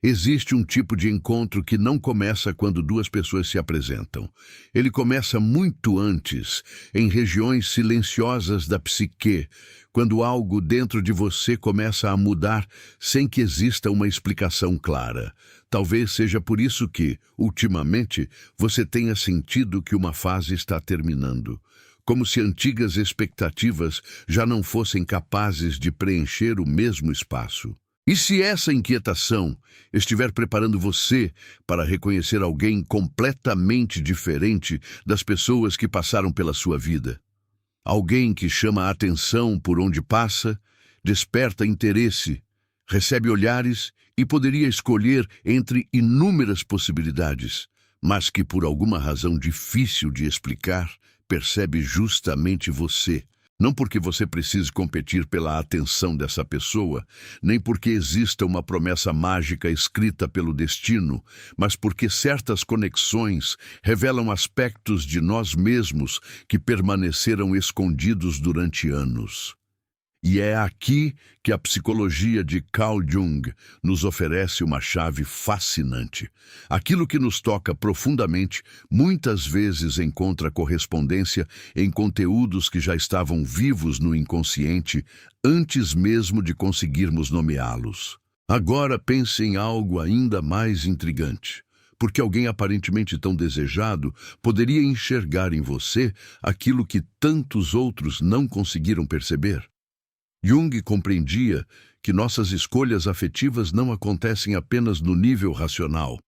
Existe um tipo de encontro que não começa quando duas pessoas se apresentam. Ele começa muito antes, em regiões silenciosas da psique, quando algo dentro de você começa a mudar sem que exista uma explicação clara. Talvez seja por isso que, ultimamente, você tenha sentido que uma fase está terminando. Como se antigas expectativas já não fossem capazes de preencher o mesmo espaço. E se essa inquietação estiver preparando você para reconhecer alguém completamente diferente das pessoas que passaram pela sua vida? Alguém que chama a atenção por onde passa, desperta interesse, recebe olhares e poderia escolher entre inúmeras possibilidades, mas que por alguma razão difícil de explicar, percebe justamente você. Não porque você precise competir pela atenção dessa pessoa, nem porque exista uma promessa mágica escrita pelo destino, mas porque certas conexões revelam aspectos de nós mesmos que permaneceram escondidos durante anos. E é aqui que a psicologia de Carl Jung nos oferece uma chave fascinante. Aquilo que nos toca profundamente muitas vezes encontra correspondência em conteúdos que já estavam vivos no inconsciente antes mesmo de conseguirmos nomeá-los. Agora pense em algo ainda mais intrigante. Porque alguém aparentemente tão desejado poderia enxergar em você aquilo que tantos outros não conseguiram perceber. Jung compreendia que nossas escolhas afetivas não acontecem apenas no nível racional.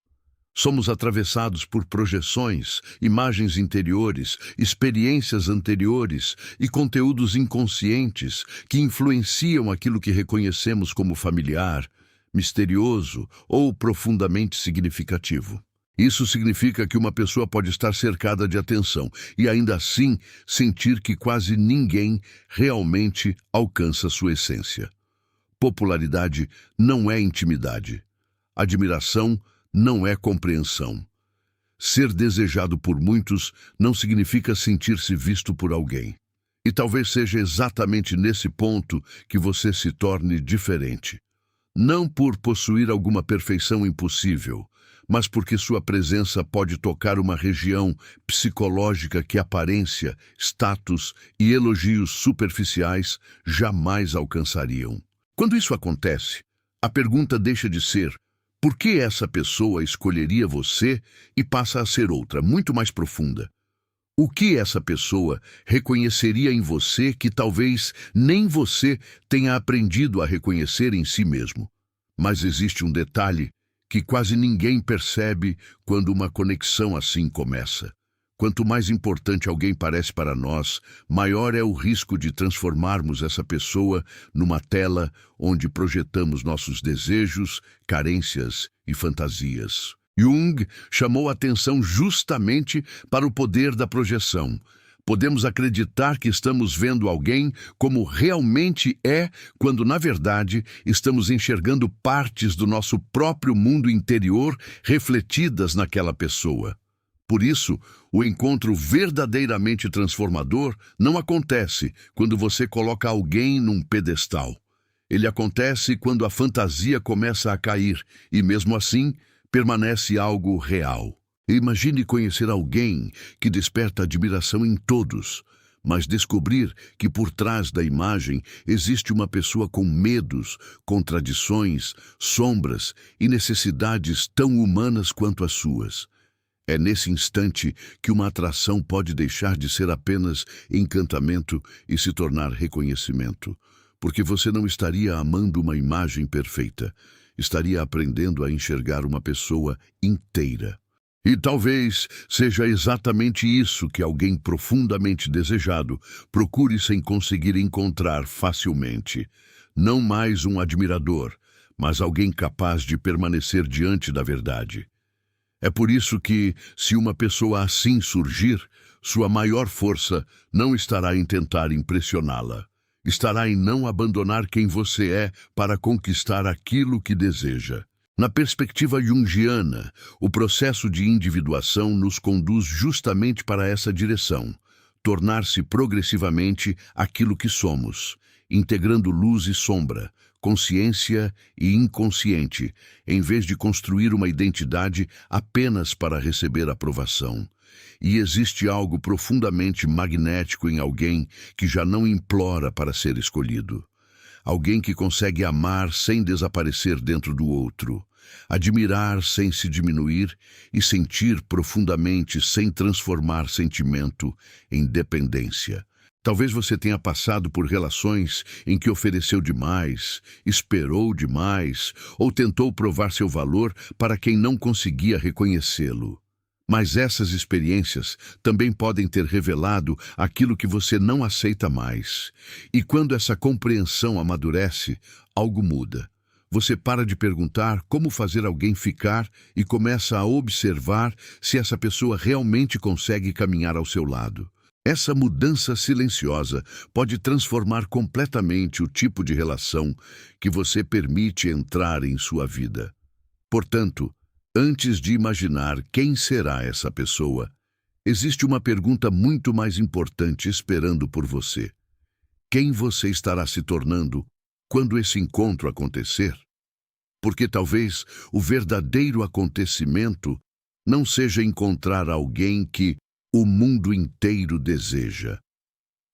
Somos atravessados por projeções, imagens interiores, experiências anteriores e conteúdos inconscientes que influenciam aquilo que reconhecemos como familiar, misterioso ou profundamente significativo. Isso significa que uma pessoa pode estar cercada de atenção e ainda assim sentir que quase ninguém realmente alcança sua essência. Popularidade não é intimidade. Admiração não é compreensão. Ser desejado por muitos não significa sentir-se visto por alguém. E talvez seja exatamente nesse ponto que você se torne diferente. Não por possuir alguma perfeição impossível, mas porque sua presença pode tocar uma região psicológica que aparência, status e elogios superficiais jamais alcançariam. Quando isso acontece, a pergunta deixa de ser por que essa pessoa escolheria você e passa a ser outra, muito mais profunda. O que essa pessoa reconheceria em você que talvez nem você tenha aprendido a reconhecer em si mesmo? Mas existe um detalhe que quase ninguém percebe quando uma conexão assim começa. Quanto mais importante alguém parece para nós, maior é o risco de transformarmos essa pessoa numa tela onde projetamos nossos desejos, carências e fantasias. Jung chamou a atenção justamente para o poder da projeção. Podemos acreditar que estamos vendo alguém como realmente é, quando, na verdade, estamos enxergando partes do nosso próprio mundo interior refletidas naquela pessoa. Por isso, o encontro verdadeiramente transformador não acontece quando você coloca alguém num pedestal. Ele acontece quando a fantasia começa a cair e, mesmo assim, permanece algo real. Imagine conhecer alguém que desperta admiração em todos, mas descobrir que por trás da imagem existe uma pessoa com medos, contradições, sombras e necessidades tão humanas quanto as suas. É nesse instante que uma atração pode deixar de ser apenas encantamento e se tornar reconhecimento, porque você não estaria amando uma imagem perfeita, estaria aprendendo a enxergar uma pessoa inteira. E talvez seja exatamente isso que alguém profundamente desejado procure sem conseguir encontrar facilmente. Não mais um admirador, mas alguém capaz de permanecer diante da verdade. É por isso que, se uma pessoa assim surgir, sua maior força não estará em tentar impressioná-la. Estará em não abandonar quem você é para conquistar aquilo que deseja. Na perspectiva junguiana, o processo de individuação nos conduz justamente para essa direção, tornar-se progressivamente aquilo que somos, integrando luz e sombra, consciência e inconsciente, em vez de construir uma identidade apenas para receber aprovação. E existe algo profundamente magnético em alguém que já não implora para ser escolhido. Alguém que consegue amar sem desaparecer dentro do outro, admirar sem se diminuir e sentir profundamente sem transformar sentimento em dependência. Talvez você tenha passado por relações em que ofereceu demais, esperou demais ou tentou provar seu valor para quem não conseguia reconhecê-lo. Mas essas experiências também podem ter revelado aquilo que você não aceita mais. E quando essa compreensão amadurece, algo muda. Você para de perguntar como fazer alguém ficar e começa a observar se essa pessoa realmente consegue caminhar ao seu lado. Essa mudança silenciosa pode transformar completamente o tipo de relação que você permite entrar em sua vida. Portanto, antes de imaginar quem será essa pessoa, existe uma pergunta muito mais importante esperando por você. Quem você estará se tornando quando esse encontro acontecer? Porque talvez o verdadeiro acontecimento não seja encontrar alguém que o mundo inteiro deseja.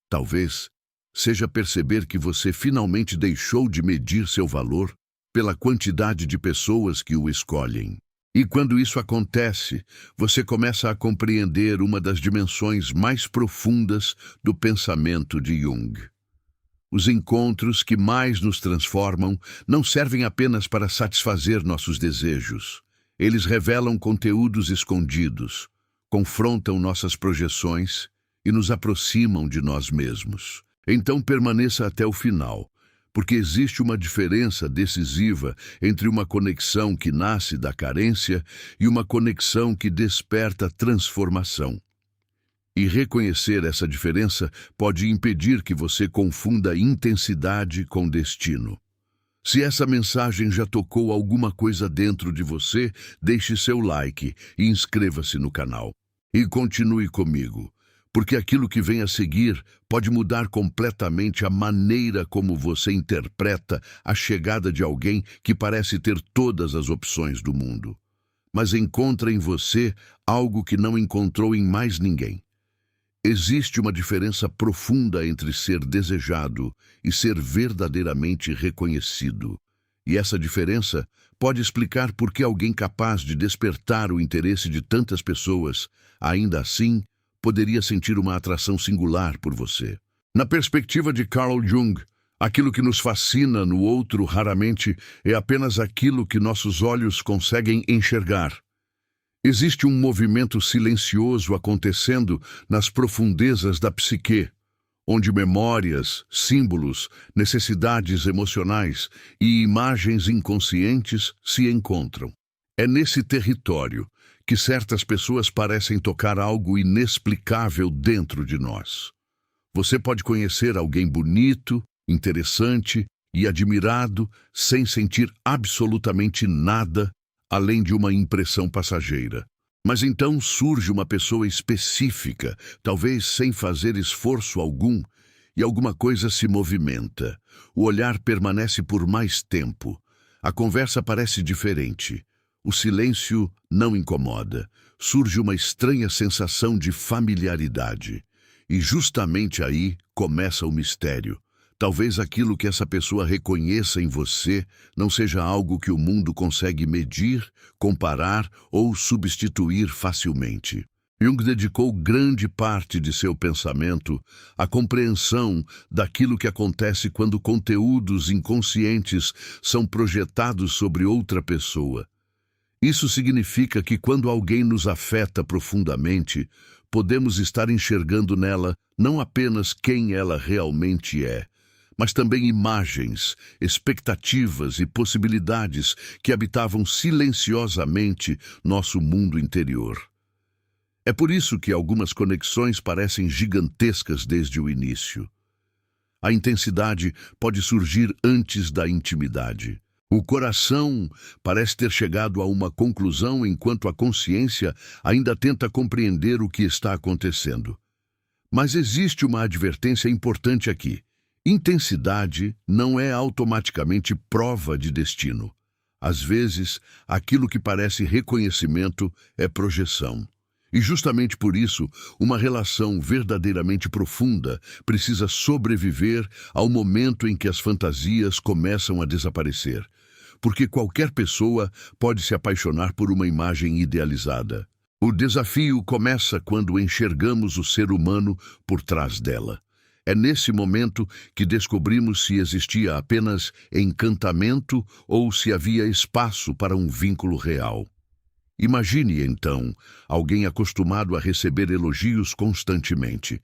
Talvez seja perceber que você finalmente deixou de medir seu valor pela quantidade de pessoas que o escolhem. E quando isso acontece, você começa a compreender uma das dimensões mais profundas do pensamento de Jung. Os encontros que mais nos transformam não servem apenas para satisfazer nossos desejos. Eles revelam conteúdos escondidos, confrontam nossas projeções e nos aproximam de nós mesmos. Então permaneça até o final, porque existe uma diferença decisiva entre uma conexão que nasce da carência e uma conexão que desperta transformação. E reconhecer essa diferença pode impedir que você confunda intensidade com destino. Se essa mensagem já tocou alguma coisa dentro de você, deixe seu like e inscreva-se no canal. E continue comigo, porque aquilo que vem a seguir pode mudar completamente a maneira como você interpreta a chegada de alguém que parece ter todas as opções do mundo, mas encontra em você algo que não encontrou em mais ninguém. Existe uma diferença profunda entre ser desejado e ser verdadeiramente reconhecido. E essa diferença pode explicar por que alguém capaz de despertar o interesse de tantas pessoas, ainda assim, poderia sentir uma atração singular por você. Na perspectiva de Carl Jung, aquilo que nos fascina no outro raramente é apenas aquilo que nossos olhos conseguem enxergar. Existe um movimento silencioso acontecendo nas profundezas da psique, onde memórias, símbolos, necessidades emocionais e imagens inconscientes se encontram. É nesse território que certas pessoas parecem tocar algo inexplicável dentro de nós. Você pode conhecer alguém bonito, interessante e admirado sem sentir absolutamente nada além de uma impressão passageira. Mas então surge uma pessoa específica, talvez sem fazer esforço algum, e alguma coisa se movimenta. O olhar permanece por mais tempo. A conversa parece diferente. O silêncio não incomoda. Surge uma estranha sensação de familiaridade. E justamente aí começa o mistério. Talvez aquilo que essa pessoa reconheça em você não seja algo que o mundo consegue medir, comparar ou substituir facilmente. Jung dedicou grande parte de seu pensamento à compreensão daquilo que acontece quando conteúdos inconscientes são projetados sobre outra pessoa. Isso significa que quando alguém nos afeta profundamente, podemos estar enxergando nela não apenas quem ela realmente é, mas também imagens, expectativas e possibilidades que habitavam silenciosamente nosso mundo interior. É por isso que algumas conexões parecem gigantescas desde o início. A intensidade pode surgir antes da intimidade. O coração parece ter chegado a uma conclusão enquanto a consciência ainda tenta compreender o que está acontecendo. Mas existe uma advertência importante aqui. Intensidade não é automaticamente prova de destino. Às vezes, aquilo que parece reconhecimento é projeção. E justamente por isso, uma relação verdadeiramente profunda precisa sobreviver ao momento em que as fantasias começam a desaparecer. Porque qualquer pessoa pode se apaixonar por uma imagem idealizada. O desafio começa quando enxergamos o ser humano por trás dela. É nesse momento que descobrimos se existia apenas encantamento ou se havia espaço para um vínculo real. Imagine, então, alguém acostumado a receber elogios constantemente.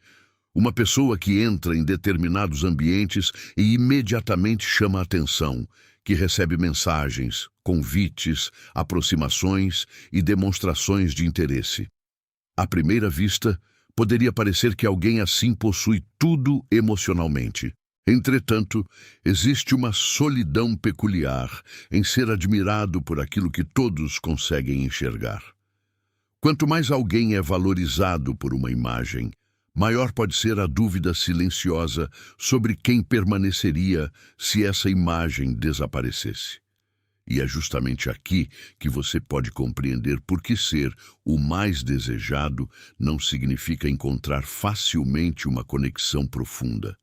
Uma pessoa que entra em determinados ambientes e imediatamente chama a atenção, que recebe mensagens, convites, aproximações e demonstrações de interesse. À primeira vista, poderia parecer que alguém assim possui tudo emocionalmente. Entretanto, existe uma solidão peculiar em ser admirado por aquilo que todos conseguem enxergar. Quanto mais alguém é valorizado por uma imagem, maior pode ser a dúvida silenciosa sobre quem permaneceria se essa imagem desaparecesse. E é justamente aqui que você pode compreender por que ser o mais desejado não significa encontrar facilmente uma conexão profunda.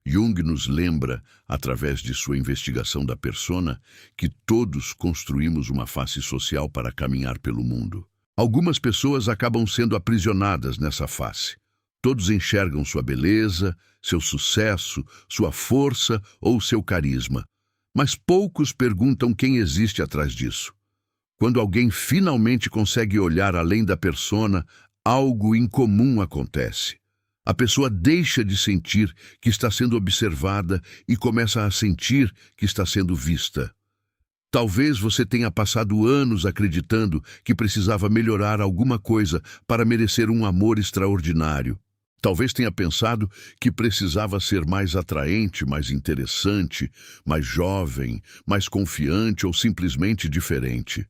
Jung nos lembra, através de sua investigação da persona, que todos construímos uma face social para caminhar pelo mundo. Algumas pessoas acabam sendo aprisionadas nessa face. Todos enxergam sua beleza, seu sucesso, sua força ou seu carisma. Mas poucos perguntam quem existe atrás disso. Quando alguém finalmente consegue olhar além da persona, algo incomum acontece. A pessoa deixa de sentir que está sendo observada e começa a sentir que está sendo vista. Talvez você tenha passado anos acreditando que precisava melhorar alguma coisa para merecer um amor extraordinário. Talvez tenha pensado que precisava ser mais atraente, mais interessante, mais jovem, mais confiante ou simplesmente diferente.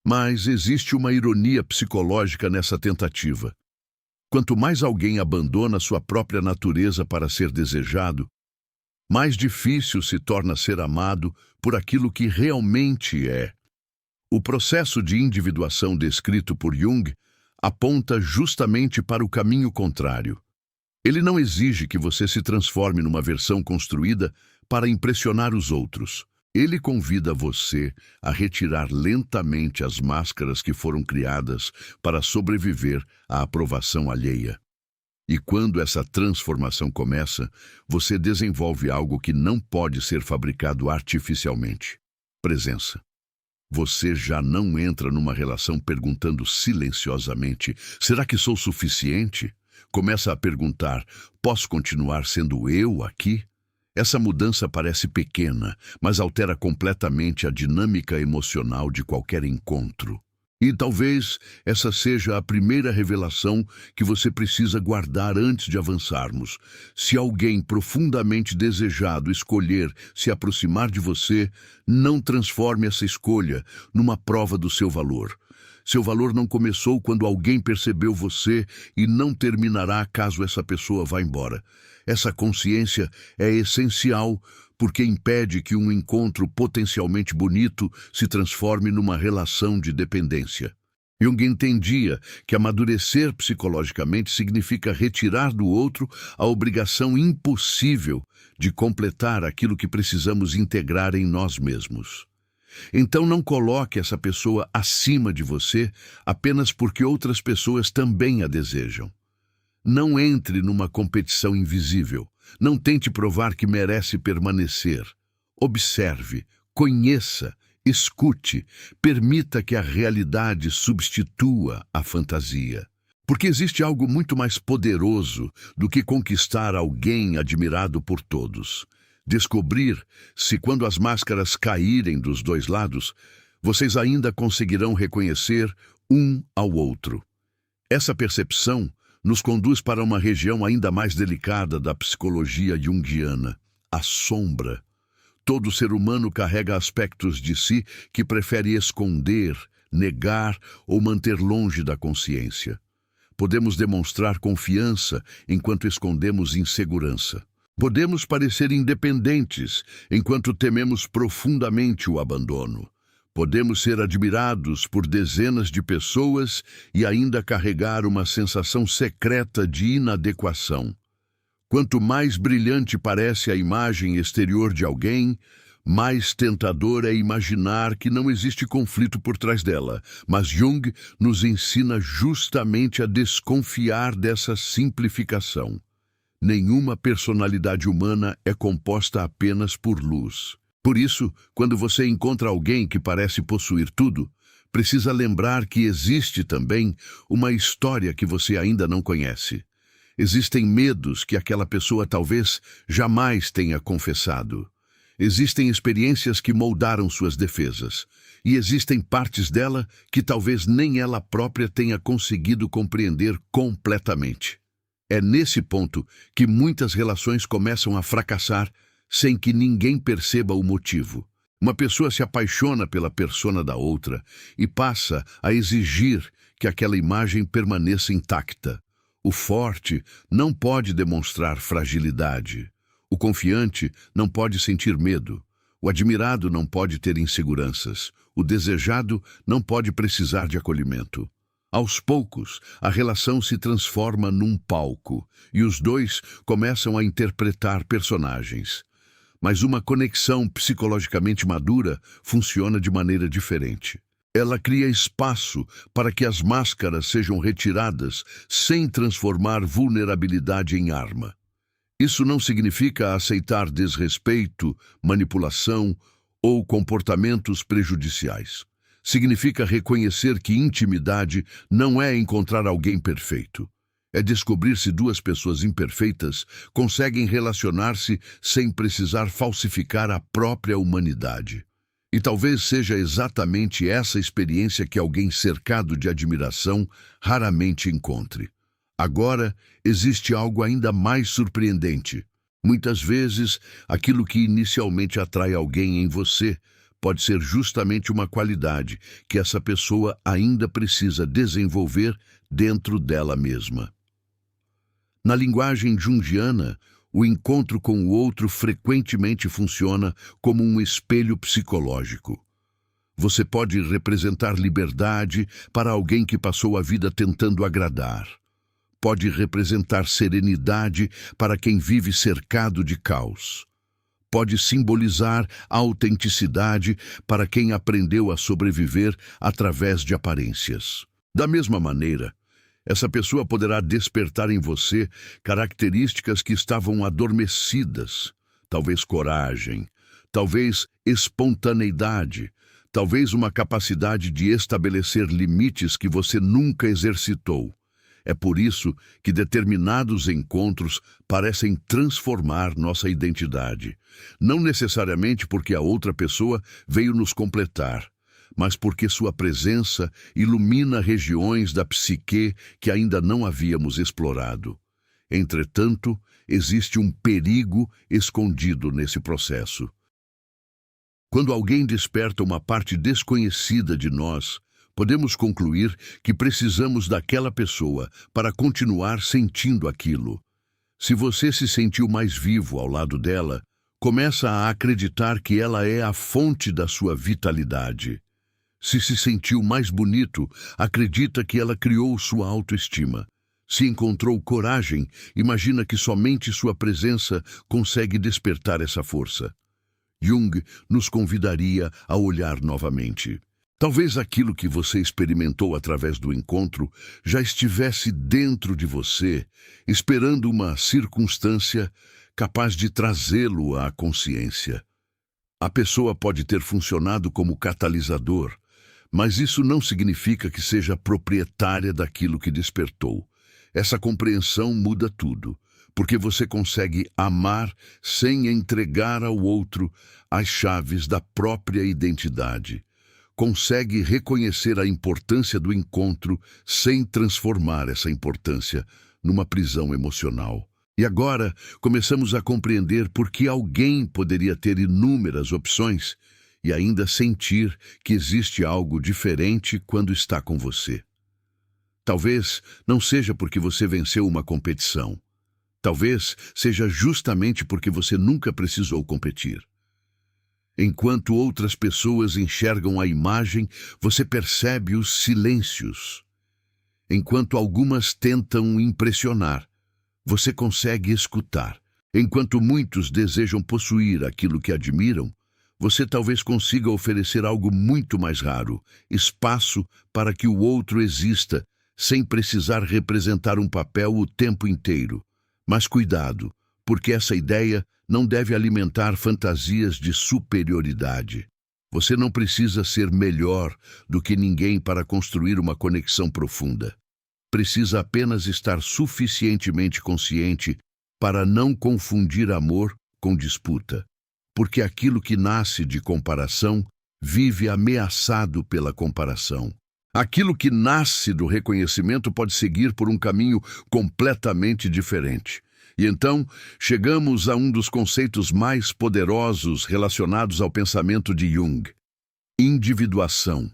Mas existe uma ironia psicológica nessa tentativa. Quanto mais alguém abandona sua própria natureza para ser desejado, mais difícil se torna ser amado por aquilo que realmente é. O processo de individuação descrito por Jung aponta justamente para o caminho contrário. Ele não exige que você se transforme numa versão construída para impressionar os outros. Ele convida você a retirar lentamente as máscaras que foram criadas para sobreviver à aprovação alheia. E quando essa transformação começa, você desenvolve algo que não pode ser fabricado artificialmente: presença. Você já não entra numa relação perguntando silenciosamente: será que sou suficiente? Começa a perguntar: posso continuar sendo eu aqui? Essa mudança parece pequena, mas altera completamente a dinâmica emocional de qualquer encontro. E talvez essa seja a primeira revelação que você precisa guardar antes de avançarmos. Se alguém profundamente desejado escolher se aproximar de você, não transforme essa escolha numa prova do seu valor. Seu valor não começou quando alguém percebeu você e não terminará caso essa pessoa vá embora. Essa consciência é essencial porque impede que um encontro potencialmente bonito se transforme numa relação de dependência. Jung entendia que amadurecer psicologicamente significa retirar do outro a obrigação impossível de completar aquilo que precisamos integrar em nós mesmos. Então não coloque essa pessoa acima de você apenas porque outras pessoas também a desejam. Não entre numa competição invisível. Não tente provar que merece permanecer. Observe, conheça, escute, permita que a realidade substitua a fantasia. Porque existe algo muito mais poderoso do que conquistar alguém admirado por todos. Descobrir se, quando as máscaras caírem dos dois lados, vocês ainda conseguirão reconhecer um ao outro. Essa percepção nos conduz para uma região ainda mais delicada da psicologia junguiana, a sombra. Todo ser humano carrega aspectos de si que prefere esconder, negar ou manter longe da consciência. Podemos demonstrar confiança enquanto escondemos insegurança. Podemos parecer independentes enquanto tememos profundamente o abandono. Podemos ser admirados por dezenas de pessoas e ainda carregar uma sensação secreta de inadequação. Quanto mais brilhante parece a imagem exterior de alguém, mais tentador é imaginar que não existe conflito por trás dela. Mas Jung nos ensina justamente a desconfiar dessa simplificação. Nenhuma personalidade humana é composta apenas por luz. Por isso, quando você encontra alguém que parece possuir tudo, precisa lembrar que existe também uma história que você ainda não conhece. Existem medos que aquela pessoa talvez jamais tenha confessado. Existem experiências que moldaram suas defesas. E existem partes dela que talvez nem ela própria tenha conseguido compreender completamente. É nesse ponto que muitas relações começam a fracassar sem que ninguém perceba o motivo. Uma pessoa se apaixona pela persona da outra e passa a exigir que aquela imagem permaneça intacta. O forte não pode demonstrar fragilidade. O confiante não pode sentir medo. O admirado não pode ter inseguranças. O desejado não pode precisar de acolhimento. Aos poucos, a relação se transforma num palco e os dois começam a interpretar personagens. Mas uma conexão psicologicamente madura funciona de maneira diferente. Ela cria espaço para que as máscaras sejam retiradas sem transformar vulnerabilidade em arma. Isso não significa aceitar desrespeito, manipulação ou comportamentos prejudiciais. Significa reconhecer que intimidade não é encontrar alguém perfeito. É descobrir se duas pessoas imperfeitas conseguem relacionar-se sem precisar falsificar a própria humanidade. E talvez seja exatamente essa experiência que alguém cercado de admiração raramente encontre. Agora, existe algo ainda mais surpreendente. Muitas vezes, aquilo que inicialmente atrai alguém em você pode ser justamente uma qualidade que essa pessoa ainda precisa desenvolver dentro dela mesma. Na linguagem junguiana, o encontro com o outro frequentemente funciona como um espelho psicológico. Você pode representar liberdade para alguém que passou a vida tentando agradar. Pode representar serenidade para quem vive cercado de caos. Pode simbolizar a autenticidade para quem aprendeu a sobreviver através de aparências. Da mesma maneira, essa pessoa poderá despertar em você características que estavam adormecidas, talvez coragem, talvez espontaneidade, talvez uma capacidade de estabelecer limites que você nunca exercitou. É por isso que determinados encontros parecem transformar nossa identidade. Não necessariamente porque a outra pessoa veio nos completar, mas porque sua presença ilumina regiões da psique que ainda não havíamos explorado. Entretanto, existe um perigo escondido nesse processo. Quando alguém desperta uma parte desconhecida de nós, podemos concluir que precisamos daquela pessoa para continuar sentindo aquilo. Se você se sentiu mais vivo ao lado dela, começa a acreditar que ela é a fonte da sua vitalidade. Se sentiu mais bonito, acredita que ela criou sua autoestima. Se encontrou coragem, imagina que somente sua presença consegue despertar essa força. Jung nos convidaria a olhar novamente. Talvez aquilo que você experimentou através do encontro já estivesse dentro de você, esperando uma circunstância capaz de trazê-lo à consciência. A pessoa pode ter funcionado como catalisador, mas isso não significa que seja proprietária daquilo que despertou. Essa compreensão muda tudo, porque você consegue amar sem entregar ao outro as chaves da própria identidade. Consegue reconhecer a importância do encontro sem transformar essa importância numa prisão emocional. E agora começamos a compreender por que alguém poderia ter inúmeras opções e ainda sentir que existe algo diferente quando está com você. Talvez não seja porque você venceu uma competição. Talvez seja justamente porque você nunca precisou competir. Enquanto outras pessoas enxergam a imagem, você percebe os silêncios. Enquanto algumas tentam impressionar, você consegue escutar. Enquanto muitos desejam possuir aquilo que admiram, você talvez consiga oferecer algo muito mais raro, espaço para que o outro exista, sem precisar representar um papel o tempo inteiro. Mas cuidado, porque essa ideia não deve alimentar fantasias de superioridade. Você não precisa ser melhor do que ninguém para construir uma conexão profunda. Precisa apenas estar suficientemente consciente para não confundir amor com disputa, porque aquilo que nasce de comparação vive ameaçado pela comparação. Aquilo que nasce do reconhecimento pode seguir por um caminho completamente diferente. E então, chegamos a um dos conceitos mais poderosos relacionados ao pensamento de Jung: individuação.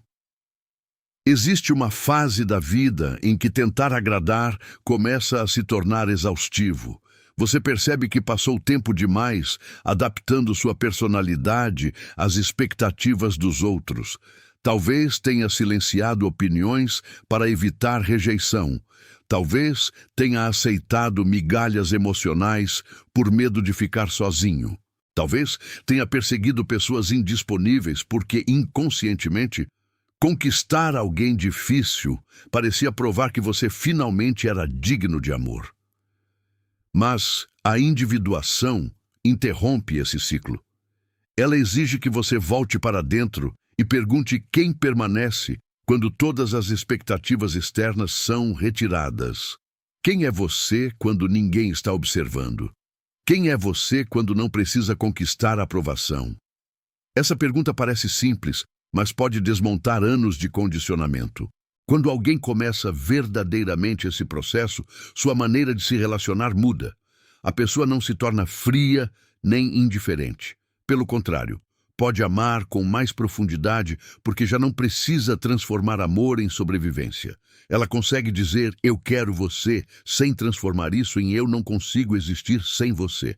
Existe uma fase da vida em que tentar agradar começa a se tornar exaustivo. Você percebe que passou tempo demais adaptando sua personalidade às expectativas dos outros. Talvez tenha silenciado opiniões para evitar rejeição. Talvez tenha aceitado migalhas emocionais por medo de ficar sozinho. Talvez tenha perseguido pessoas indisponíveis porque, inconscientemente, conquistar alguém difícil parecia provar que você finalmente era digno de amor. Mas a individuação interrompe esse ciclo. Ela exige que você volte para dentro e pergunte quem permanece quando todas as expectativas externas são retiradas. Quem é você quando ninguém está observando? Quem é você quando não precisa conquistar a aprovação? Essa pergunta parece simples, mas pode desmontar anos de condicionamento. Quando alguém começa verdadeiramente esse processo, sua maneira de se relacionar muda. A pessoa não se torna fria nem indiferente. Pelo contrário, pode amar com mais profundidade porque já não precisa transformar amor em sobrevivência. Ela consegue dizer "eu quero você" sem transformar isso em "eu não consigo existir sem você".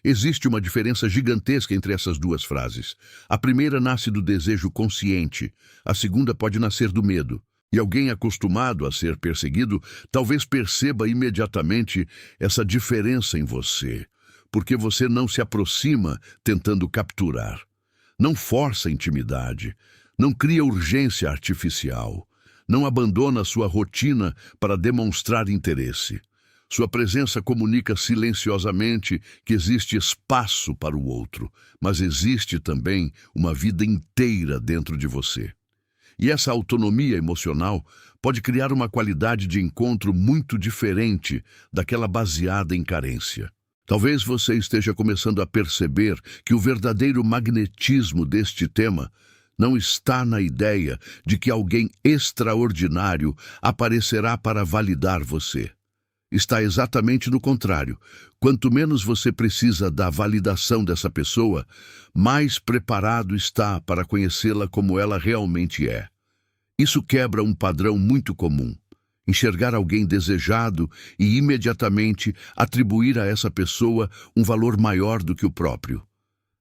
Existe uma diferença gigantesca entre essas duas frases. A primeira nasce do desejo consciente, a segunda pode nascer do medo. E alguém acostumado a ser perseguido talvez perceba imediatamente essa diferença em você, porque você não se aproxima tentando capturar. Não força intimidade, não cria urgência artificial, não abandona sua rotina para demonstrar interesse. Sua presença comunica silenciosamente que existe espaço para o outro, mas existe também uma vida inteira dentro de você. E essa autonomia emocional pode criar uma qualidade de encontro muito diferente daquela baseada em carência. Talvez você esteja começando a perceber que o verdadeiro magnetismo deste tema não está na ideia de que alguém extraordinário aparecerá para validar você. Está exatamente no contrário. Quanto menos você precisa da validação dessa pessoa, mais preparado está para conhecê-la como ela realmente é. Isso quebra um padrão muito comum. Enxergar alguém desejado e imediatamente atribuir a essa pessoa um valor maior do que o próprio.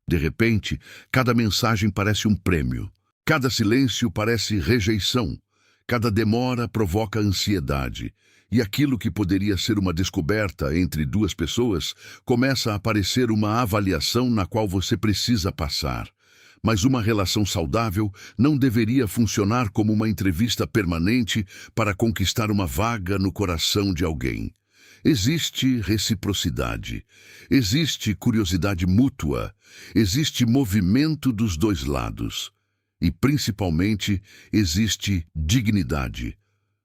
De repente, cada mensagem parece um prêmio. Cada silêncio parece rejeição. Cada demora provoca ansiedade. E aquilo que poderia ser uma descoberta entre duas pessoas começa a parecer uma avaliação na qual você precisa passar. Mas uma relação saudável não deveria funcionar como uma entrevista permanente para conquistar uma vaga no coração de alguém. Existe reciprocidade, existe curiosidade mútua, existe movimento dos dois lados. E, principalmente, existe dignidade.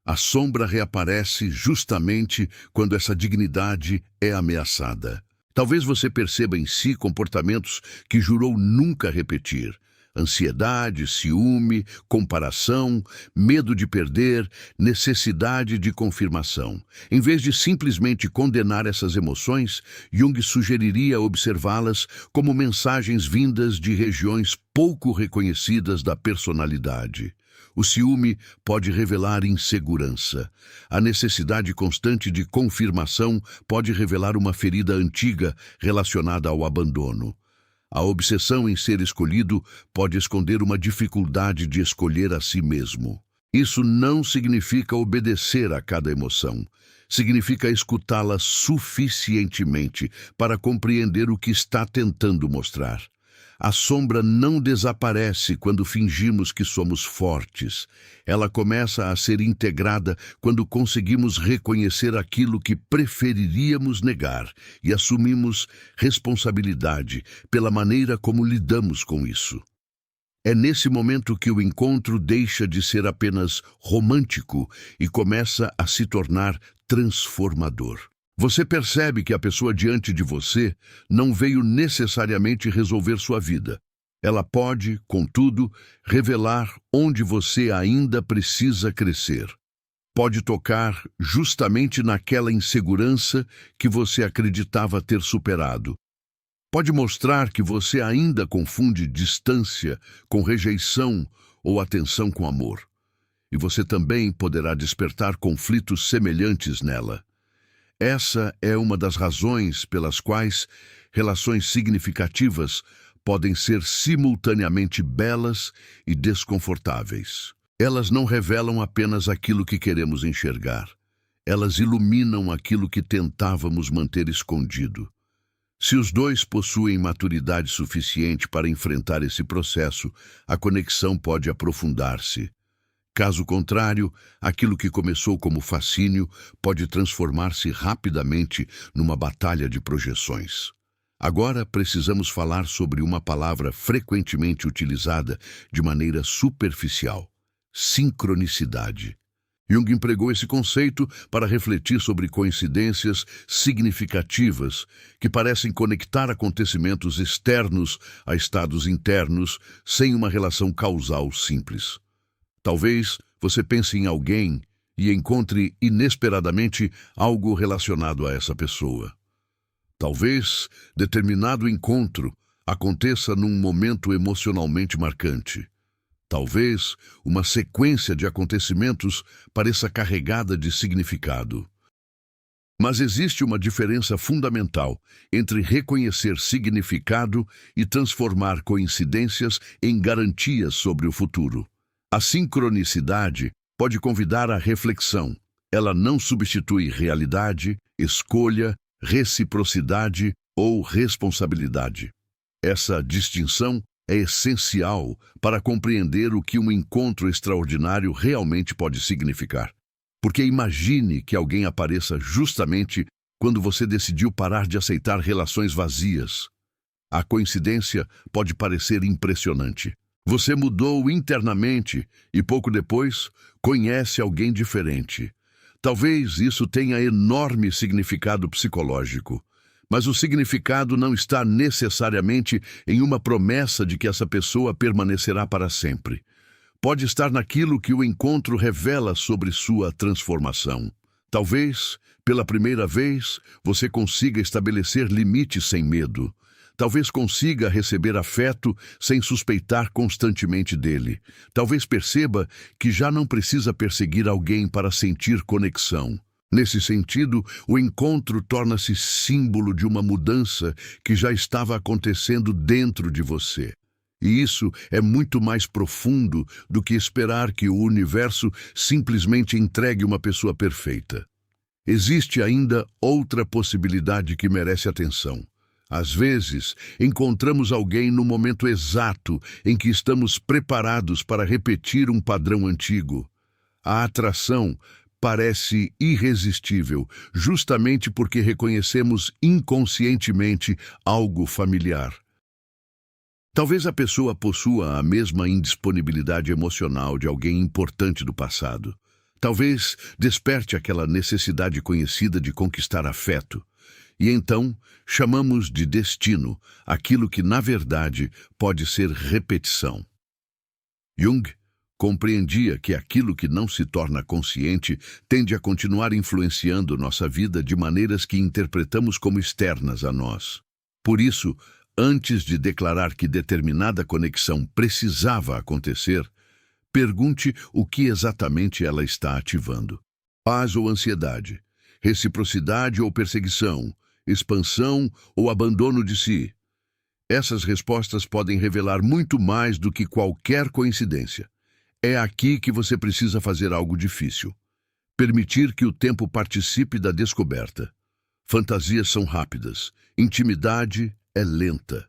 A sombra reaparece justamente quando essa dignidade é ameaçada. Talvez você perceba em si comportamentos que jurou nunca repetir. Ansiedade, ciúme, comparação, medo de perder, necessidade de confirmação. Em vez de simplesmente condenar essas emoções, Jung sugeriria observá-las como mensagens vindas de regiões pouco reconhecidas da personalidade. O ciúme pode revelar insegurança. A necessidade constante de confirmação pode revelar uma ferida antiga relacionada ao abandono. A obsessão em ser escolhido pode esconder uma dificuldade de escolher a si mesmo. Isso não significa obedecer a cada emoção. Significa escutá-la suficientemente para compreender o que está tentando mostrar. A sombra não desaparece quando fingimos que somos fortes. Ela começa a ser integrada quando conseguimos reconhecer aquilo que preferiríamos negar e assumimos responsabilidade pela maneira como lidamos com isso. É nesse momento que o encontro deixa de ser apenas romântico e começa a se tornar transformador. Você percebe que a pessoa diante de você não veio necessariamente resolver sua vida. Ela pode, contudo, revelar onde você ainda precisa crescer. Pode tocar justamente naquela insegurança que você acreditava ter superado. Pode mostrar que você ainda confunde distância com rejeição ou atenção com amor. E você também poderá despertar conflitos semelhantes nela. Essa é uma das razões pelas quais relações significativas podem ser simultaneamente belas e desconfortáveis. Elas não revelam apenas aquilo que queremos enxergar. Elas iluminam aquilo que tentávamos manter escondido. Se os dois possuem maturidade suficiente para enfrentar esse processo, a conexão pode aprofundar-se. Caso contrário, aquilo que começou como fascínio pode transformar-se rapidamente numa batalha de projeções. Agora precisamos falar sobre uma palavra frequentemente utilizada de maneira superficial: sincronicidade. Jung empregou esse conceito para refletir sobre coincidências significativas que parecem conectar acontecimentos externos a estados internos sem uma relação causal simples. Talvez você pense em alguém e encontre inesperadamente algo relacionado a essa pessoa. Talvez determinado encontro aconteça num momento emocionalmente marcante. Talvez uma sequência de acontecimentos pareça carregada de significado. Mas existe uma diferença fundamental entre reconhecer significado e transformar coincidências em garantias sobre o futuro. A sincronicidade pode convidar à reflexão. Ela não substitui realidade, escolha, reciprocidade ou responsabilidade. Essa distinção é essencial para compreender o que um encontro extraordinário realmente pode significar. Porque imagine que alguém apareça justamente quando você decidiu parar de aceitar relações vazias. A coincidência pode parecer impressionante. Você mudou internamente e pouco depois conhece alguém diferente. Talvez isso tenha enorme significado psicológico, mas o significado não está necessariamente em uma promessa de que essa pessoa permanecerá para sempre. Pode estar naquilo que o encontro revela sobre sua transformação. Talvez, pela primeira vez, você consiga estabelecer limites sem medo. Talvez consiga receber afeto sem suspeitar constantemente dele. Talvez perceba que já não precisa perseguir alguém para sentir conexão. Nesse sentido, o encontro torna-se símbolo de uma mudança que já estava acontecendo dentro de você. E isso é muito mais profundo do que esperar que o universo simplesmente entregue uma pessoa perfeita. Existe ainda outra possibilidade que merece atenção. Às vezes, encontramos alguém no momento exato em que estamos preparados para repetir um padrão antigo. A atração parece irresistível, justamente porque reconhecemos inconscientemente algo familiar. Talvez a pessoa possua a mesma indisponibilidade emocional de alguém importante do passado. Talvez desperte aquela necessidade conhecida de conquistar afeto. E então, chamamos de destino aquilo que, na verdade, pode ser repetição. Jung compreendia que aquilo que não se torna consciente tende a continuar influenciando nossa vida de maneiras que interpretamos como externas a nós. Por isso, antes de declarar que determinada conexão precisava acontecer, Pergunte o que exatamente ela está ativando. Paz ou ansiedade? Reciprocidade ou perseguição? Expansão ou abandono de si? Essas respostas podem revelar muito mais do que qualquer coincidência. É aqui que você precisa fazer algo difícil. Permitir que o tempo participe da descoberta. Fantasias são rápidas. Intimidade é lenta.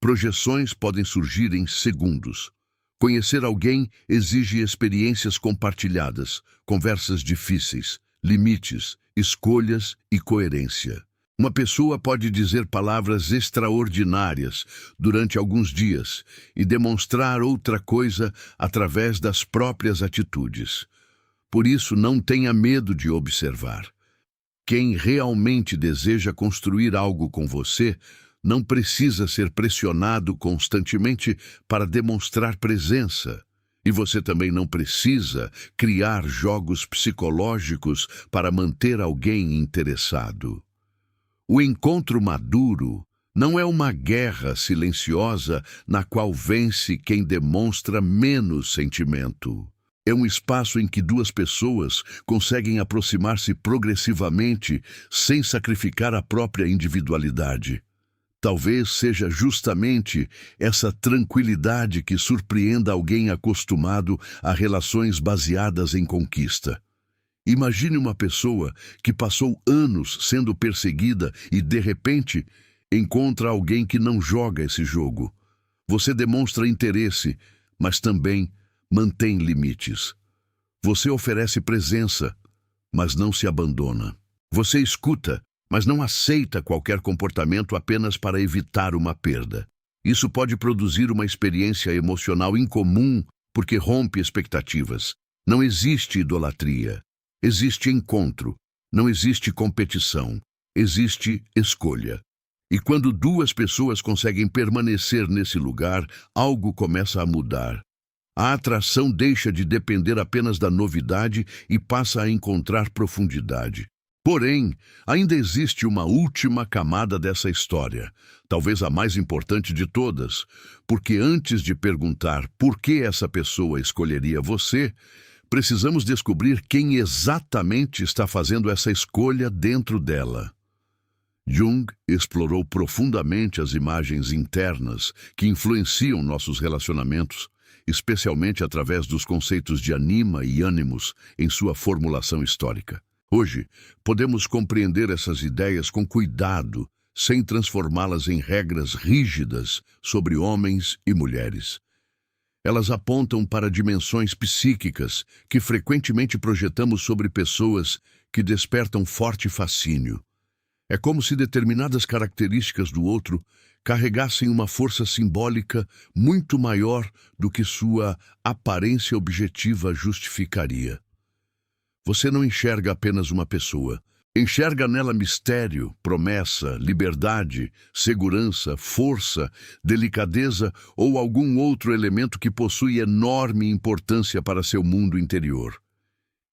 Projeções podem surgir em segundos. Conhecer alguém exige experiências compartilhadas, conversas difíceis, limites, escolhas e coerência. Uma pessoa pode dizer palavras extraordinárias durante alguns dias e demonstrar outra coisa através das próprias atitudes. Por isso, não tenha medo de observar. Quem realmente deseja construir algo com você não precisa ser pressionado constantemente para demonstrar presença. E você também não precisa criar jogos psicológicos para manter alguém interessado. O encontro maduro não é uma guerra silenciosa na qual vence quem demonstra menos sentimento. É um espaço em que duas pessoas conseguem aproximar-se progressivamente sem sacrificar a própria individualidade. Talvez seja justamente essa tranquilidade que surpreenda alguém acostumado a relações baseadas em conquista. Imagine uma pessoa que passou anos sendo perseguida e, de repente, encontra alguém que não joga esse jogo. Você demonstra interesse, mas também mantém limites. Você oferece presença, mas não se abandona. Você escuta, mas não aceita qualquer comportamento apenas para evitar uma perda. Isso pode produzir uma experiência emocional incomum porque rompe expectativas. Não existe idolatria. Existe encontro. Não existe competição. Existe escolha. E quando duas pessoas conseguem permanecer nesse lugar, algo começa a mudar. A atração deixa de depender apenas da novidade e passa a encontrar profundidade. Porém, ainda existe uma última camada dessa história, talvez a mais importante de todas, porque antes de perguntar por que essa pessoa escolheria você, precisamos descobrir quem exatamente está fazendo essa escolha dentro dela. Jung explorou profundamente as imagens internas que influenciam nossos relacionamentos, especialmente através dos conceitos de anima e ânimos em sua formulação histórica. Hoje, podemos compreender essas ideias com cuidado, sem transformá-las em regras rígidas sobre homens e mulheres. Elas apontam para dimensões psíquicas que frequentemente projetamos sobre pessoas que despertam forte fascínio. É como se determinadas características do outro carregassem uma força simbólica muito maior do que sua aparência objetiva justificaria. Você não enxerga apenas uma pessoa. Enxerga nela mistério, promessa, liberdade, segurança, força, delicadeza ou algum outro elemento que possui enorme importância para seu mundo interior.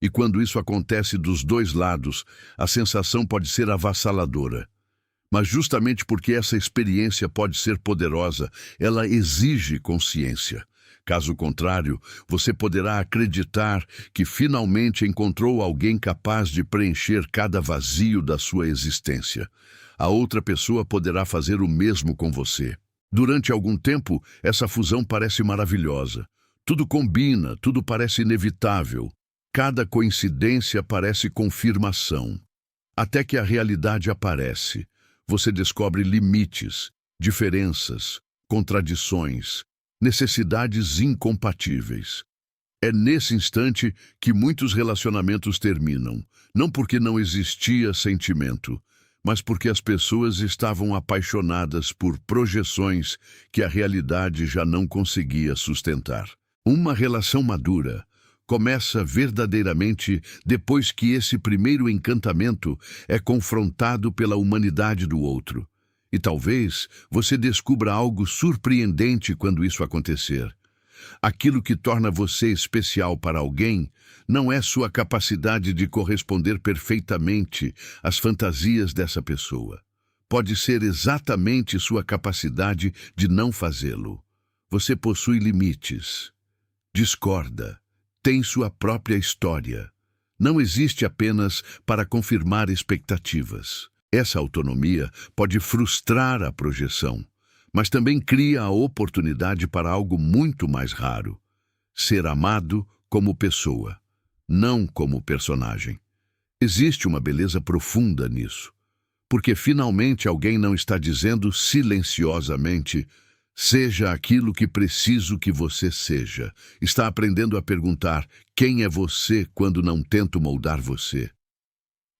E quando isso acontece dos dois lados, a sensação pode ser avassaladora. Mas justamente porque essa experiência pode ser poderosa, ela exige consciência. Caso contrário, você poderá acreditar que finalmente encontrou alguém capaz de preencher cada vazio da sua existência. A outra pessoa poderá fazer o mesmo com você. Durante algum tempo, essa fusão parece maravilhosa. Tudo combina, tudo parece inevitável. Cada coincidência parece confirmação. Até que a realidade aparece. Você descobre limites, diferenças, contradições, necessidades incompatíveis. É nesse instante que muitos relacionamentos terminam, não porque não existia sentimento, mas porque as pessoas estavam apaixonadas por projeções que a realidade já não conseguia sustentar. Uma relação madura começa verdadeiramente depois que esse primeiro encantamento é confrontado pela humanidade do outro. E talvez você descubra algo surpreendente quando isso acontecer. Aquilo que torna você especial para alguém não é sua capacidade de corresponder perfeitamente às fantasias dessa pessoa. Pode ser exatamente sua capacidade de não fazê-lo. Você possui limites. discorda, tem sua própria história. Não existe apenas para confirmar expectativas. Essa autonomia pode frustrar a projeção, mas também cria a oportunidade para algo muito mais raro: ser amado como pessoa, não como personagem. Existe uma beleza profunda nisso, porque finalmente alguém não está dizendo silenciosamente: seja aquilo que preciso que você seja. Está aprendendo a perguntar: quem é você quando não tento moldar você?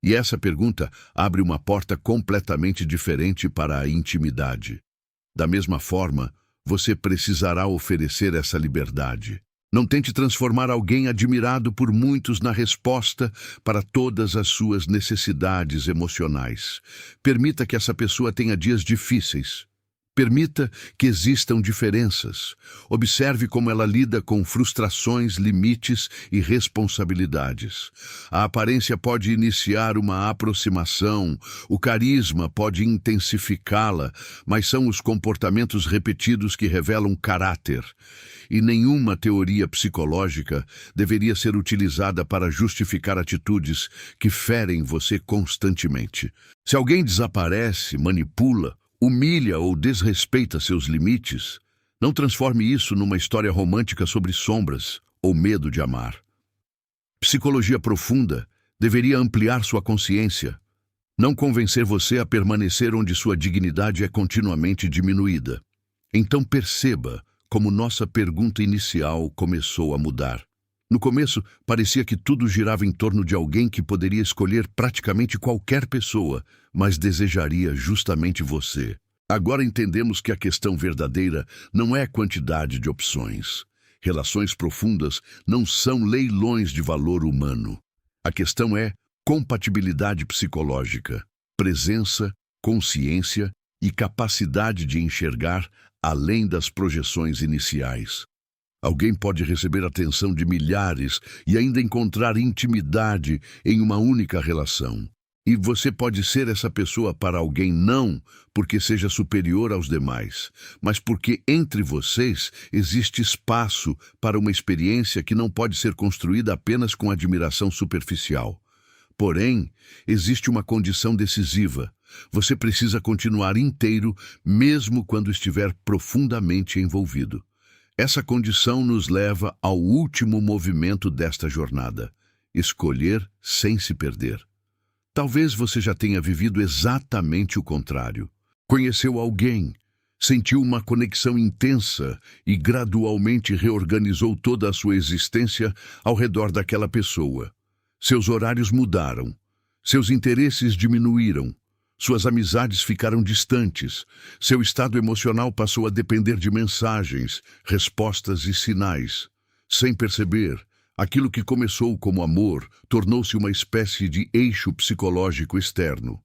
E essa pergunta abre uma porta completamente diferente para a intimidade. Da mesma forma, você precisará oferecer essa liberdade. Não tente transformar alguém admirado por muitos na resposta para todas as suas necessidades emocionais. Permita que essa pessoa tenha dias difíceis. Permita que existam diferenças. Observe como ela lida com frustrações, limites e responsabilidades. A aparência pode iniciar uma aproximação, o carisma pode intensificá-la, mas são os comportamentos repetidos que revelam caráter. E nenhuma teoria psicológica deveria ser utilizada para justificar atitudes que ferem você constantemente. Se alguém desaparece, manipula, humilha ou desrespeita seus limites, não transforme isso numa história romântica sobre sombras ou medo de amar. Psicologia profunda deveria ampliar sua consciência, não convencer você a permanecer onde sua dignidade é continuamente diminuída. Então perceba como nossa pergunta inicial começou a mudar. No começo, parecia que tudo girava em torno de alguém que poderia escolher praticamente qualquer pessoa, mas desejaria justamente você. Agora entendemos que a questão verdadeira não é a quantidade de opções. Relações profundas não são leilões de valor humano. A questão é compatibilidade psicológica, presença, consciência e capacidade de enxergar além das projeções iniciais. Alguém pode receber atenção de milhares e ainda encontrar intimidade em uma única relação. E você pode ser essa pessoa para alguém não porque seja superior aos demais, mas porque entre vocês existe espaço para uma experiência que não pode ser construída apenas com admiração superficial. Porém, existe uma condição decisiva. Você precisa continuar inteiro mesmo quando estiver profundamente envolvido. Essa condição nos leva ao último movimento desta jornada: escolher sem se perder. Talvez você já tenha vivido exatamente o contrário. Conheceu alguém, sentiu uma conexão intensa e gradualmente reorganizou toda a sua existência ao redor daquela pessoa. Seus horários mudaram, seus interesses diminuíram, suas amizades ficaram distantes, seu estado emocional passou a depender de mensagens, respostas e sinais. Sem perceber, aquilo que começou como amor tornou-se uma espécie de eixo psicológico externo.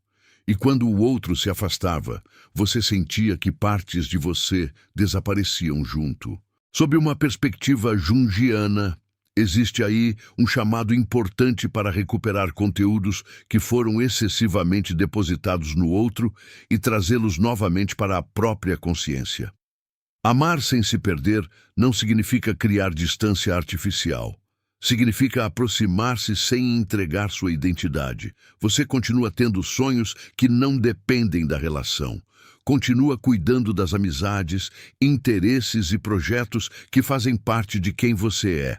E quando o outro se afastava, você sentia que partes de você desapareciam junto. Sob uma perspectiva junguiana, existe aí um chamado importante para recuperar conteúdos que foram excessivamente depositados no outro e trazê-los novamente para a própria consciência. Amar sem se perder não significa criar distância artificial. Significa aproximar-se sem entregar sua identidade. Você continua tendo sonhos que não dependem da relação. Continua cuidando das amizades, interesses e projetos que fazem parte de quem você é.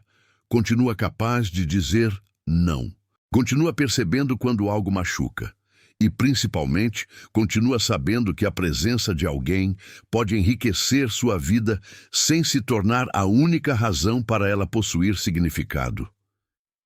Continua capaz de dizer não. Continua percebendo quando algo machuca. E, principalmente, continua sabendo que a presença de alguém pode enriquecer sua vida sem se tornar a única razão para ela possuir significado.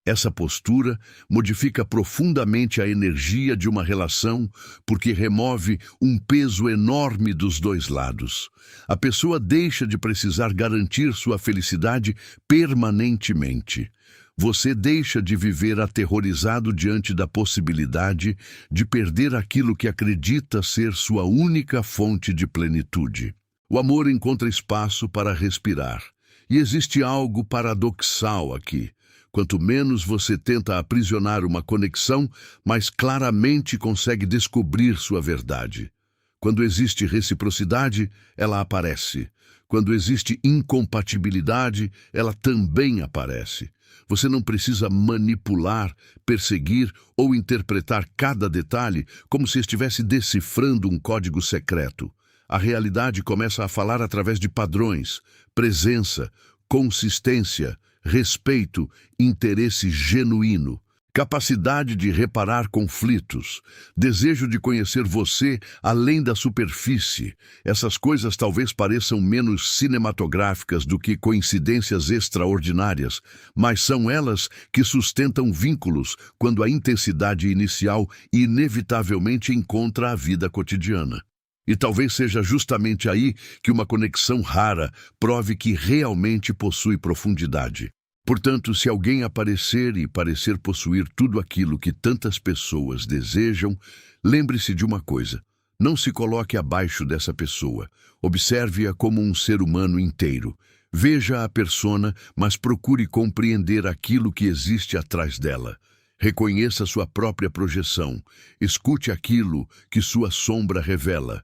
Essa postura modifica profundamente a energia de uma relação porque remove um peso enorme dos dois lados. A pessoa deixa de precisar garantir sua felicidade permanentemente. Você deixa de viver aterrorizado diante da possibilidade de perder aquilo que acredita ser sua única fonte de plenitude. O amor encontra espaço para respirar. E existe algo paradoxal aqui. Quanto menos você tenta aprisionar uma conexão, mais claramente consegue descobrir sua verdade. Quando existe reciprocidade, ela aparece. Quando existe incompatibilidade, ela também aparece. Você não precisa manipular, perseguir ou interpretar cada detalhe como se estivesse decifrando um código secreto. A realidade começa a falar através de padrões, presença, consistência, respeito, interesse genuíno, capacidade de reparar conflitos, desejo de conhecer você além da superfície. Essas coisas talvez pareçam menos cinematográficas do que coincidências extraordinárias, mas são elas que sustentam vínculos quando a intensidade inicial inevitavelmente encontra a vida cotidiana. E talvez seja justamente aí que uma conexão rara prove que realmente possui profundidade. Portanto, se alguém aparecer e parecer possuir tudo aquilo que tantas pessoas desejam, lembre-se de uma coisa: não se coloque abaixo dessa pessoa. Observe-a como um ser humano inteiro. Veja a persona, mas procure compreender aquilo que existe atrás dela. Reconheça sua própria projeção. Escute aquilo que sua sombra revela.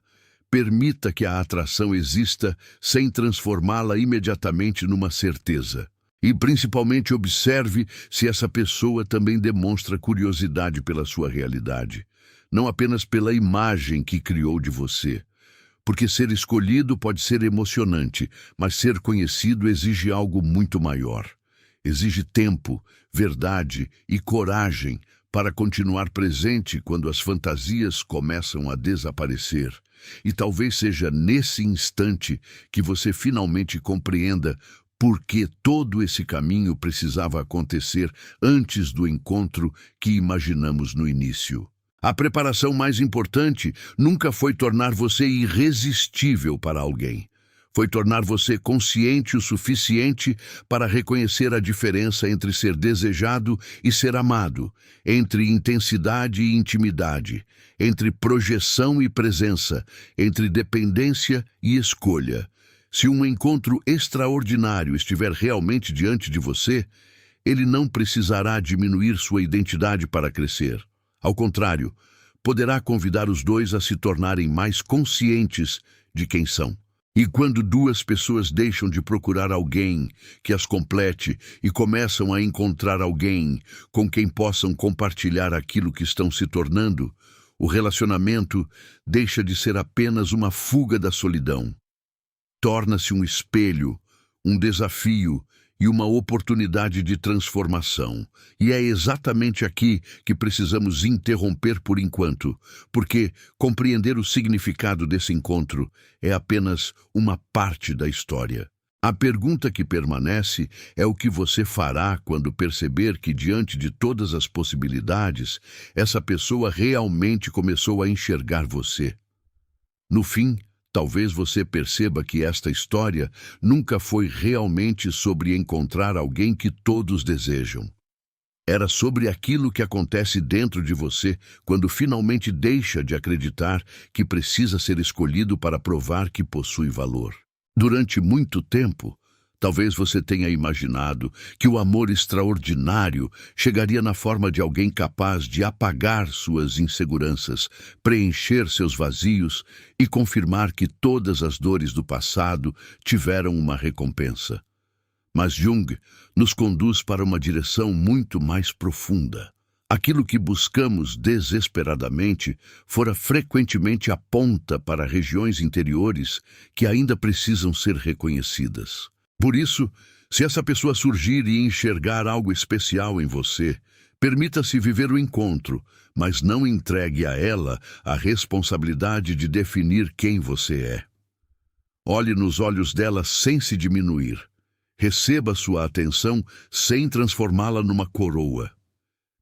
Permita que a atração exista sem transformá-la imediatamente numa certeza. E principalmente observe se essa pessoa também demonstra curiosidade pela sua realidade, não apenas pela imagem que criou de você. Porque ser escolhido pode ser emocionante, mas ser conhecido exige algo muito maior. Exige tempo, verdade e coragem para continuar presente quando as fantasias começam a desaparecer. E talvez seja nesse instante que você finalmente compreenda porque todo esse caminho precisava acontecer antes do encontro que imaginamos no início. A preparação mais importante nunca foi tornar você irresistível para alguém. Foi tornar você consciente o suficiente para reconhecer a diferença entre ser desejado e ser amado, entre intensidade e intimidade, entre projeção e presença, entre dependência e escolha. Se um encontro extraordinário estiver realmente diante de você, ele não precisará diminuir sua identidade para crescer. Ao contrário, poderá convidar os dois a se tornarem mais conscientes de quem são. E quando duas pessoas deixam de procurar alguém que as complete e começam a encontrar alguém com quem possam compartilhar aquilo que estão se tornando, o relacionamento deixa de ser apenas uma fuga da solidão. Torna-se um espelho, um desafio e uma oportunidade de transformação. E é exatamente aqui que precisamos interromper por enquanto, porque compreender o significado desse encontro é apenas uma parte da história. A pergunta que permanece é o que você fará quando perceber que, diante de todas as possibilidades, essa pessoa realmente começou a enxergar você. No fim, talvez você perceba que esta história nunca foi realmente sobre encontrar alguém que todos desejam. Era sobre aquilo que acontece dentro de você quando finalmente deixa de acreditar que precisa ser escolhido para provar que possui valor. Durante muito tempo, talvez você tenha imaginado que o amor extraordinário chegaria na forma de alguém capaz de apagar suas inseguranças, preencher seus vazios e confirmar que todas as dores do passado tiveram uma recompensa. Mas Jung nos conduz para uma direção muito mais profunda. Aquilo que buscamos desesperadamente fora frequentemente a ponta para regiões interiores que ainda precisam ser reconhecidas. Por isso, se essa pessoa surgir e enxergar algo especial em você, permita-se viver o encontro, mas não entregue a ela a responsabilidade de definir quem você é. Olhe nos olhos dela sem se diminuir. Receba sua atenção sem transformá-la numa coroa.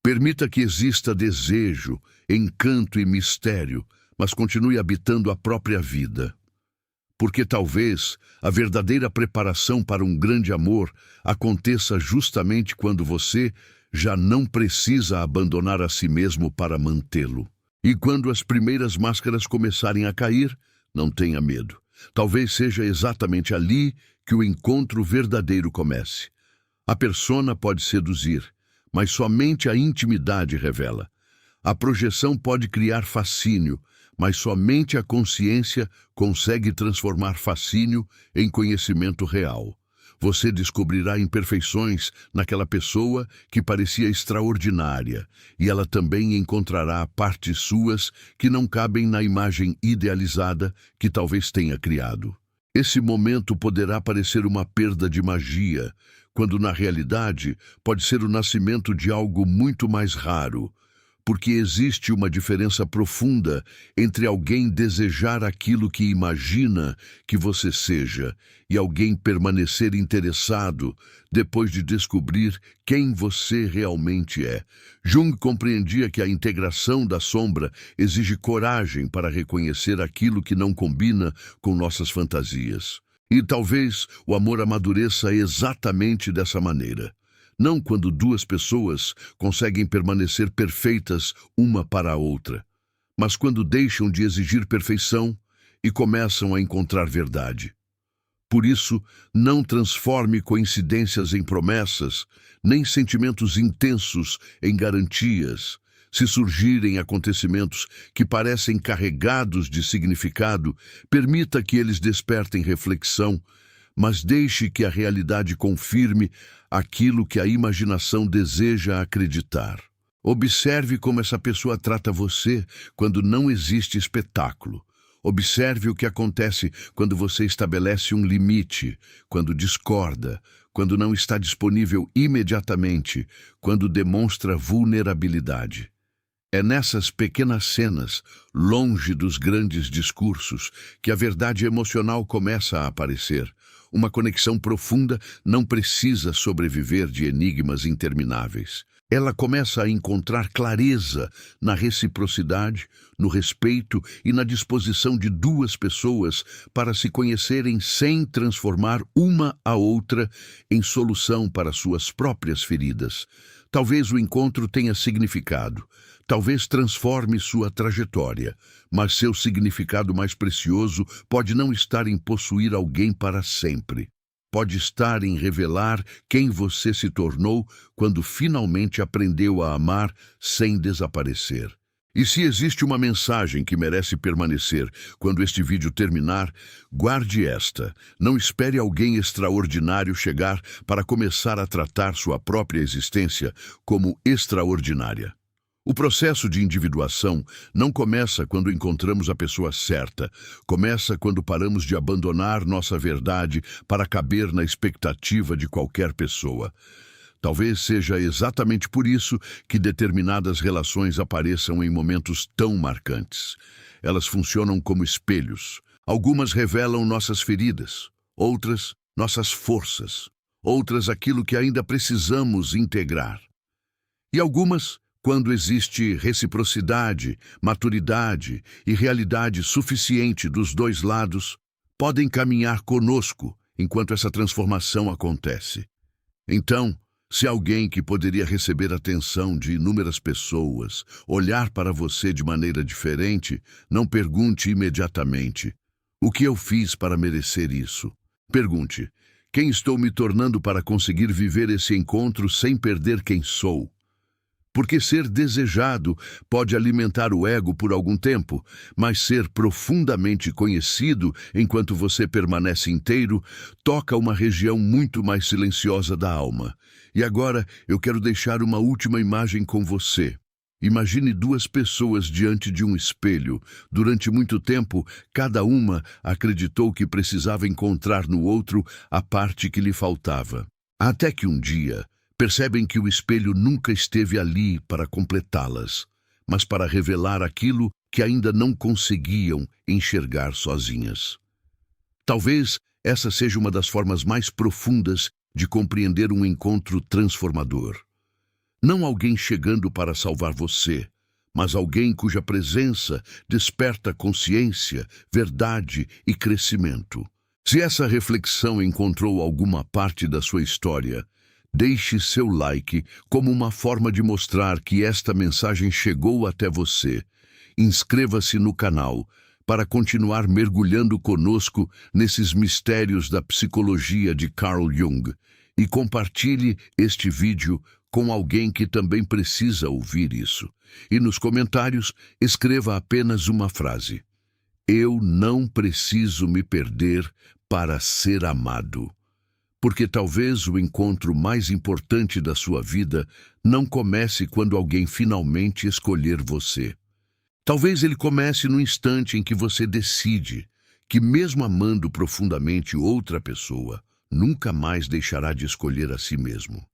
Permita que exista desejo, encanto e mistério, mas continue habitando a própria vida. Porque talvez a verdadeira preparação para um grande amor aconteça justamente quando você já não precisa abandonar a si mesmo para mantê-lo. E quando as primeiras máscaras começarem a cair, não tenha medo. Talvez seja exatamente ali que o encontro verdadeiro comece. A persona pode seduzir, mas somente a intimidade revela. A projeção pode criar fascínio, mas somente a consciência consegue transformar fascínio em conhecimento real. Você descobrirá imperfeições naquela pessoa que parecia extraordinária, e ela também encontrará partes suas que não cabem na imagem idealizada que talvez tenha criado. Esse momento poderá parecer uma perda de magia, quando na realidade pode ser o nascimento de algo muito mais raro, porque existe uma diferença profunda entre alguém desejar aquilo que imagina que você seja e alguém permanecer interessado depois de descobrir quem você realmente é. Jung compreendia que a integração da sombra exige coragem para reconhecer aquilo que não combina com nossas fantasias. E talvez o amor amadureça exatamente dessa maneira. Não quando duas pessoas conseguem permanecer perfeitas uma para a outra, mas quando deixam de exigir perfeição e começam a encontrar verdade. Por isso, não transforme coincidências em promessas, nem sentimentos intensos em garantias. Se surgirem acontecimentos que parecem carregados de significado, permita que eles despertem reflexão, mas deixe que a realidade confirme aquilo que a imaginação deseja acreditar. Observe como essa pessoa trata você quando não existe espetáculo. Observe o que acontece quando você estabelece um limite, quando discorda, quando não está disponível imediatamente, quando demonstra vulnerabilidade. É nessas pequenas cenas, longe dos grandes discursos, que a verdade emocional começa a aparecer. Uma conexão profunda não precisa sobreviver de enigmas intermináveis. Ela começa a encontrar clareza na reciprocidade, no respeito e na disposição de duas pessoas para se conhecerem sem transformar uma a outra em solução para suas próprias feridas. Talvez o encontro tenha significado, talvez transforme sua trajetória, mas seu significado mais precioso pode não estar em possuir alguém para sempre. Pode estar em revelar quem você se tornou quando finalmente aprendeu a amar sem desaparecer. E se existe uma mensagem que merece permanecer quando este vídeo terminar, guarde esta. Não espere alguém extraordinário chegar para começar a tratar sua própria existência como extraordinária. O processo de individuação não começa quando encontramos a pessoa certa, começa quando paramos de abandonar nossa verdade para caber na expectativa de qualquer pessoa. Talvez seja exatamente por isso que determinadas relações apareçam em momentos tão marcantes. Elas funcionam como espelhos. Algumas revelam nossas feridas, outras nossas forças, outras aquilo que ainda precisamos integrar. E algumas, quando existe reciprocidade, maturidade e realidade suficiente dos dois lados, podem caminhar conosco enquanto essa transformação acontece. Então, se alguém que poderia receber atenção de inúmeras pessoas olhar para você de maneira diferente, não pergunte imediatamente: o que eu fiz para merecer isso? Pergunte: quem estou me tornando para conseguir viver esse encontro sem perder quem sou? Porque ser desejado pode alimentar o ego por algum tempo, mas ser profundamente conhecido enquanto você permanece inteiro toca uma região muito mais silenciosa da alma. E agora eu quero deixar uma última imagem com você. Imagine duas pessoas diante de um espelho. Durante muito tempo, cada uma acreditou que precisava encontrar no outro a parte que lhe faltava. Até que um dia percebem que o espelho nunca esteve ali para completá-las, mas para revelar aquilo que ainda não conseguiam enxergar sozinhas. Talvez essa seja uma das formas mais profundas de compreender um encontro transformador. Não alguém chegando para salvar você, mas alguém cuja presença desperta consciência, verdade e crescimento. Se essa reflexão encontrou alguma parte da sua história, deixe seu like como uma forma de mostrar que esta mensagem chegou até você. Inscreva-se no canal para continuar mergulhando conosco nesses mistérios da psicologia de Carl Jung e compartilhe este vídeo com alguém que também precisa ouvir isso. E nos comentários, escreva apenas uma frase: eu não preciso me perder para ser amado. Porque talvez o encontro mais importante da sua vida não comece quando alguém finalmente escolher você. Talvez ele comece no instante em que você decide que, mesmo amando profundamente outra pessoa, nunca mais deixará de escolher a si mesmo.